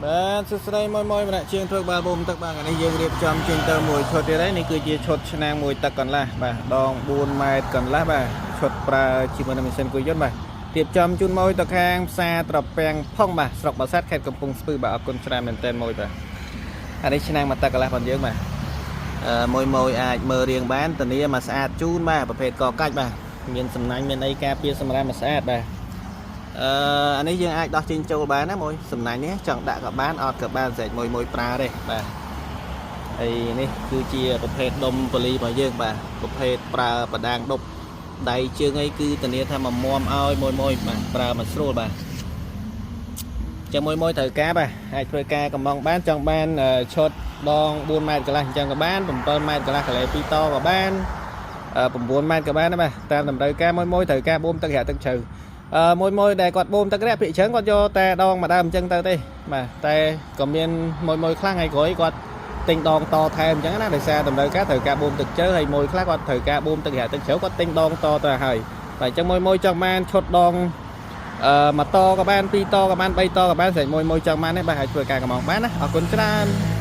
បាទសួស្តីមួយម្នាក់ជាងធ្វើបាល់បូមទឹកបាទថ្ងៃនេះយើងរៀបចំជើងទៅមួយឈុតទៀតហើយនេះគឺជាឈុតឆ្នាំងមួយទឹកកន្លះបាទដង4ម៉ែត្រកន្លះបាទឈុតប្រើជាមួយនឹងម៉ាស៊ីនគួយយន្តបាទរៀបចំជូនមួយទៅខាងផ្សារត្រពាំងផុងបាទស្រុកបាសាត់ខេត្តកំពង់ស្ពឺបាទអរគុណច្រើនមែនទែនមួយបាទហើយនេះឆ្នាំងមួយទឹកកន្លះរបស់យើងបាទមួយអាចមើលរៀងបានធានាមកស្អាតជូនបាទប្រភេទកកាច់បាទមានសំណាញ់មានអីការពារសម្រាប់មកស្អាតបាទអានេះយើងអាចដោះចេញចូលបានណាមួយសំណាញ់នេះចង់ដាក់ក៏បានអត់ក៏បានស្រេចមួយប្រើទេបាទហើយនេះគឺជាប្រភេទដុំប៉ូលីរបស់យើងបាទប្រភេទប្រើបដាងដប់ដៃជើងអីគឺធានាថាមកមុំឲ្យមួយបាទប្រើមកស្រួលបាទចាំមួយត្រូវការបាទអាចធ្វើការកំងបានចង់បានឈុតដង4ម៉ែត្រកន្លះអញ្ចឹងក៏បាន7ម៉ែត្រកន្លះកន្លែ2តក៏បាន9ម៉ែត្រក៏បានដែរបាទតាមតម្រូវការមួយត្រូវការបូមទឹករាក់ទឹកជ្រៅមួយដែលគាត់បូមទឹករាក់ភាគច្រើនគាត់យកតែដងមួយដើមអញ្ចឹងទៅទេបាទតែក៏មានមួយខ្លាំងហើយក្រោយគាត់ទិញដងតថែមអញ្ចឹងណាដោយសារតម្រូវការត្រូវការបូមទឹកជ្រៅហើយមួយខ្លះគាត់ត្រូវការបូមទឹករាក់ទឹកជ្រៅគាត់ទិញដងតទៅហើយបាទអញ្ចឹងមួយចង់បានឈុតដង1តក៏បាន2តក៏បាន3តក៏បានស្រេចមួយចង់បានទេបាទហើយធ្វើការកំងបានណាអរគុណច្រើន